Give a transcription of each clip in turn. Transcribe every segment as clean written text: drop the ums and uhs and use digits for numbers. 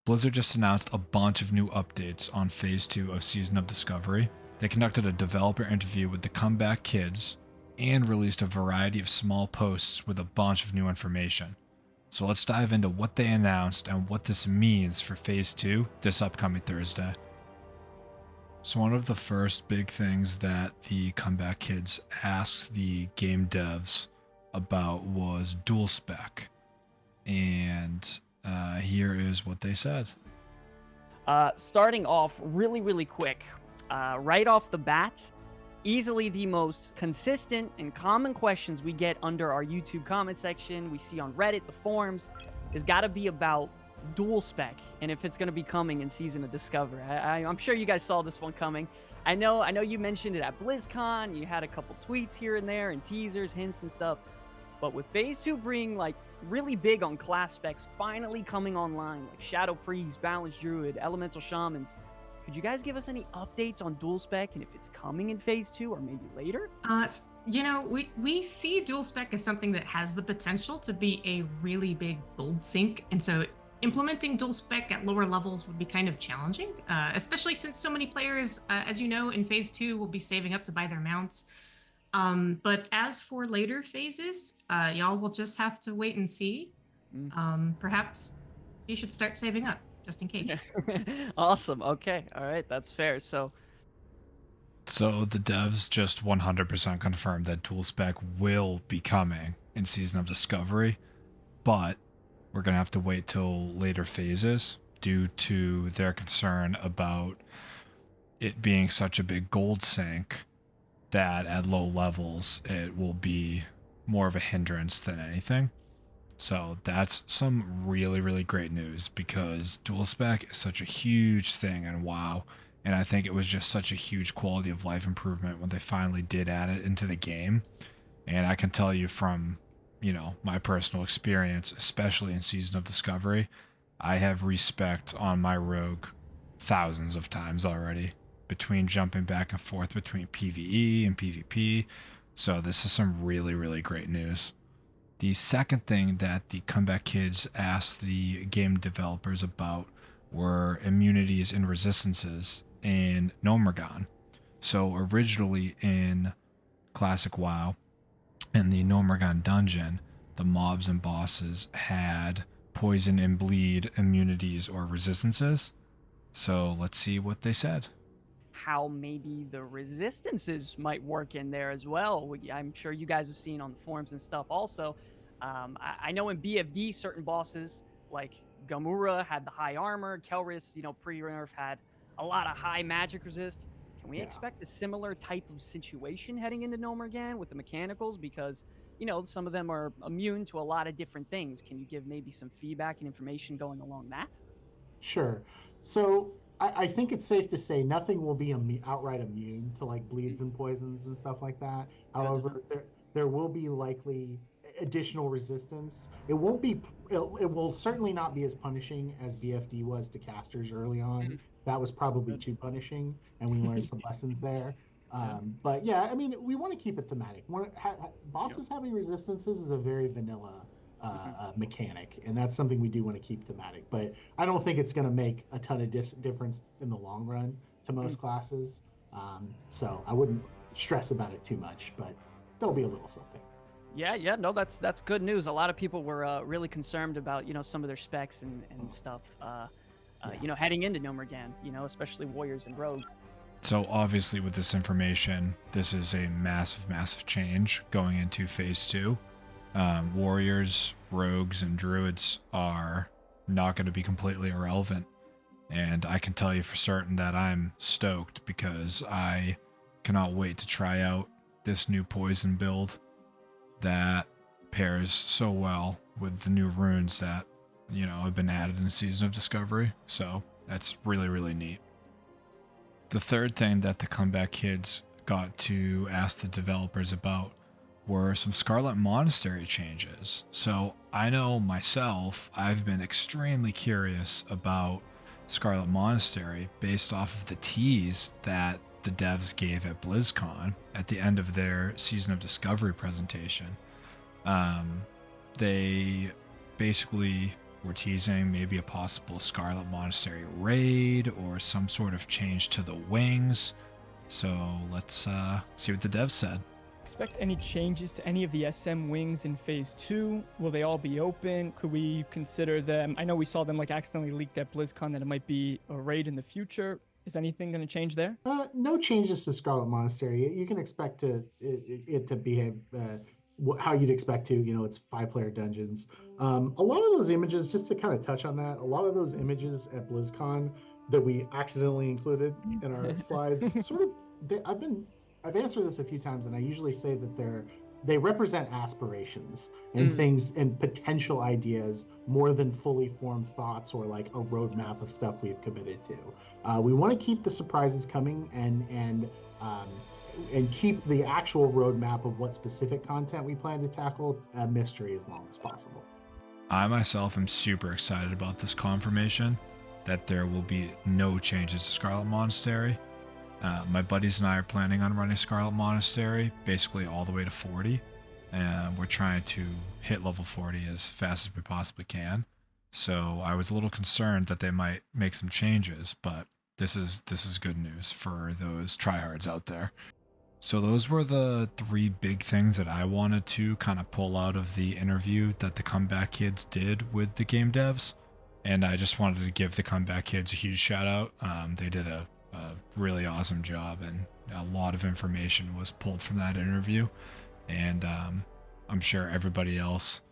Blizzard just announced a bunch of new updates on Phase 2 of Season of Discovery. They conducted a developer interview with the Comeback Kids and released a variety of small posts with a bunch of new information. So let's dive into what they announced and what this means for Phase 2 this upcoming Thursday. So one of the first big things that the Comeback Kids asked the game devs about was dual spec. And here is what they said. Starting off really quick, right off the bat, easily the most consistent and common questions we get under our YouTube comment section, we see on Reddit, the forums, has got to be about dual spec and if it's going to be coming in Season of Discovery. I'm sure you guys saw this one coming. I know you mentioned it at BlizzCon. You had a couple tweets here and there and teasers, hints and stuff. But with Phase 2 being like really big on class specs finally coming online, like Shadow Priest, Balanced Druid, Elemental Shamans, could you guys give us any updates on dual spec and if it's coming in Phase 2 or maybe later? We see dual spec as something that has the potential to be a really big gold sink, and so implementing dual spec at lower levels would be kind of challenging, especially since so many players, as you know, in Phase 2 will be saving up to buy their mounts. But as for later phases, y'all will just have to wait and see. Perhaps you should start saving up just in case. Awesome. Okay. All right. That's fair. So the devs just 100% confirmed that dual spec will be coming in Season of Discovery, but we're going to have to wait till later phases due to their concern about it being such a big gold sink that at low levels it will be more of a hindrance than anything. So that's some really great news, because dual spec is such a huge thing in WoW, and I think it was just such a huge quality of life improvement when they finally did add it into the game. And I can tell you from, my personal experience, especially in Season of Discovery, I have respect on my rogue thousands of times already, between jumping back and forth between PvE and PvP. So this is some really great news. The second thing that the Comeback Kids asked the game developers about were immunities and resistances in Gnomeragan. So originally in Classic WoW, in the Gnomeragan dungeon, the mobs and bosses had poison and bleed immunities or resistances. So let's see what they said. how maybe the resistances might work in there as well. I'm sure you guys have seen on the forums and stuff also. I know in BFD, certain bosses like Gamura had the high armor, Kelris, pre-nerf had a lot of high magic resist. Can we expect a similar type of situation heading into Gnomeragan with the mechanicals? Because, some of them are immune to a lot of different things. Can you give maybe some feedback and information going along that? Sure. So I think it's safe to say nothing will be outright immune to like bleeds and poisons and stuff like that. However, there will be likely additional resistance. It will certainly not be as punishing as BFD was to casters early on. That was probably too punishing, and we learned some lessons there. But yeah, I mean, we want to keep it thematic. Bosses having resistances is a very vanilla mechanic, and that's something we do want to keep thematic. But I don't think it's going to make a ton of difference in the long run to most classes. So I wouldn't stress about it too much, but there'll be a little something. Yeah, no, that's good news. A lot of people were really concerned about some of their specs and stuff. Heading into Gnomeragan, especially warriors and rogues. So obviously with this information, this is a massive change going into Phase 2. Warriors, rogues, and druids are not going to be completely irrelevant. And I can tell you for certain that I'm stoked, because I cannot wait to try out this new poison build that pairs so well with the new runes that, have been added in the Season of Discovery. So that's really neat. The third thing that the Comeback Kids got to ask the developers about were some Scarlet Monastery changes. So I know myself, I've been extremely curious about Scarlet Monastery based off of the tease that the devs gave at BlizzCon at the end of their Season of Discovery presentation. They basically we're teasing maybe a possible Scarlet Monastery raid or some sort of change to the wings. So let's see what the devs said. Expect any changes to any of the SM wings in Phase 2? Will they all be open? Could we consider them? I know we saw them like accidentally leaked at BlizzCon that it might be a raid in the future. Is anything going to change there? No changes to Scarlet Monastery. You can expect it to behave how you'd expect to. It's 5-player dungeons. A lot of those images, just to kind of touch on that, a lot of those images at BlizzCon that we accidentally included in our slides, sort of, I've answered this a few times, and I usually say that they represent aspirations and things and potential ideas more than fully formed thoughts or like a roadmap of stuff we've committed to. We want to keep the surprises coming and keep the actual roadmap of what specific content we plan to tackle a mystery as long as possible. I myself am super excited about this confirmation that there will be no changes to Scarlet Monastery. My buddies and I are planning on running Scarlet Monastery basically all the way to 40, and we're trying to hit level 40 as fast as we possibly can. So I was a little concerned that they might make some changes, but this is good news for those tryhards out there. So those were the 3 big things that I wanted to kind of pull out of the interview that the Comeback Kids did with the game devs, and I just wanted to give the Comeback Kids a huge shout out. They did a really awesome job, and a lot of information was pulled from that interview, and I'm sure everybody else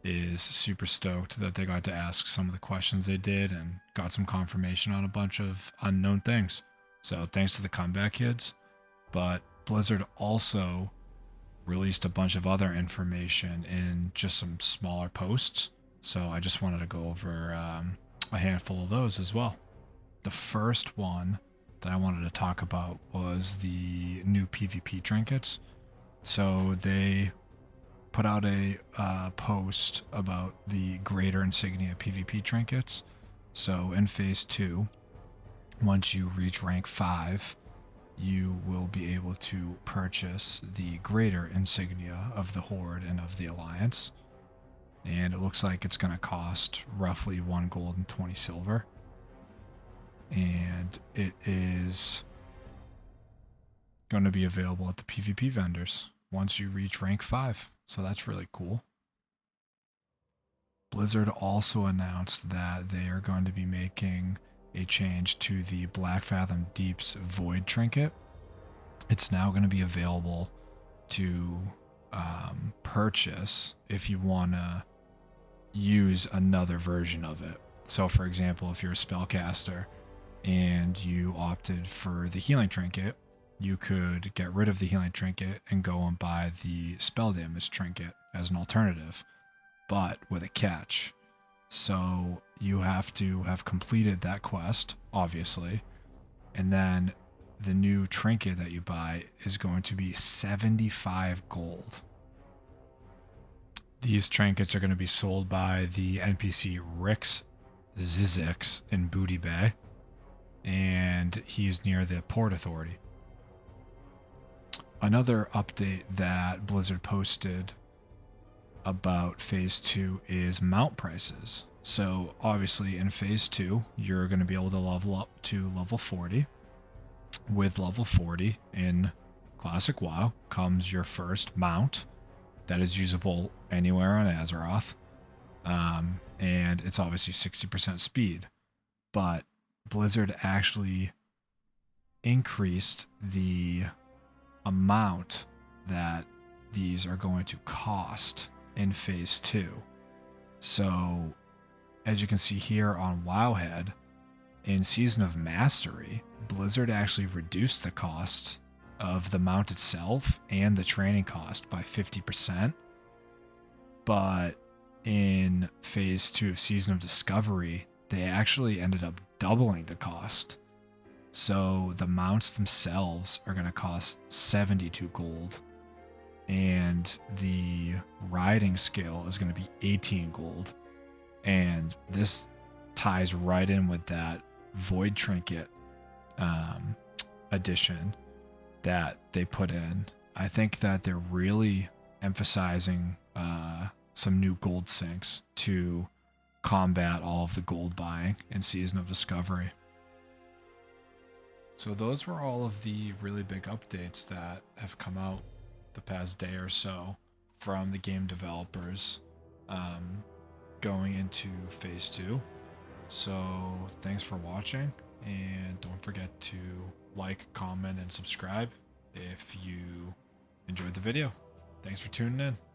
is super stoked that they got to ask some of the questions they did and got some confirmation on a bunch of unknown things. So thanks to the Comeback Kids. But Blizzard also released a bunch of other information in just some smaller posts, so I just wanted to go over a handful of those as well. The first one that I wanted to talk about was the new PvP Trinkets. So they put out a post about the Greater Insignia PvP Trinkets. So in Phase 2, once you reach rank 5, you will be able to purchase the Greater Insignia of the Horde and of the Alliance. And it looks like it's going to cost roughly 1 gold and 20 silver. And it is going to be available at the PvP vendors once you reach rank 5. So that's really cool. Blizzard also announced that they are going to be making a change to the Black Fathom Deep's Void Trinket. It's now going to be available to purchase if you want to use another version of it. So for example, if you're a spellcaster and you opted for the healing trinket, you could get rid of the healing trinket and go and buy the spell damage trinket as an alternative, but with a catch. So you have to have completed that quest, obviously, and then the new trinket that you buy is going to be 75 gold. These trinkets are going to be sold by the NPC Rix Zizix in Booty Bay, and he's near the Port Authority. Another update that Blizzard posted about Phase 2 is mount prices. So obviously in Phase 2, you're going to be able to level up to level 40. With level 40 in Classic WoW comes your first mount that is usable anywhere on Azeroth. And it's obviously 60% speed. But Blizzard actually increased the amount that these are going to cost in Phase 2. So, as you can see here on Wowhead, in Season of Mastery, Blizzard actually reduced the cost of the mount itself and the training cost by 50%. But in Phase 2 of Season of Discovery, they actually ended up doubling the cost. So the mounts themselves are going to cost 72 gold, and the riding skill is going to be 18 gold. And this ties right in with that Void Trinket addition that they put in. I think that they're really emphasizing some new gold sinks to combat all of the gold buying in Season of Discovery. So those were all of the really big updates that have come out the past day or so from the game developers going into Phase 2. So thanks for watching, and don't forget to like, comment, and subscribe if you enjoyed the video. Thanks for tuning in.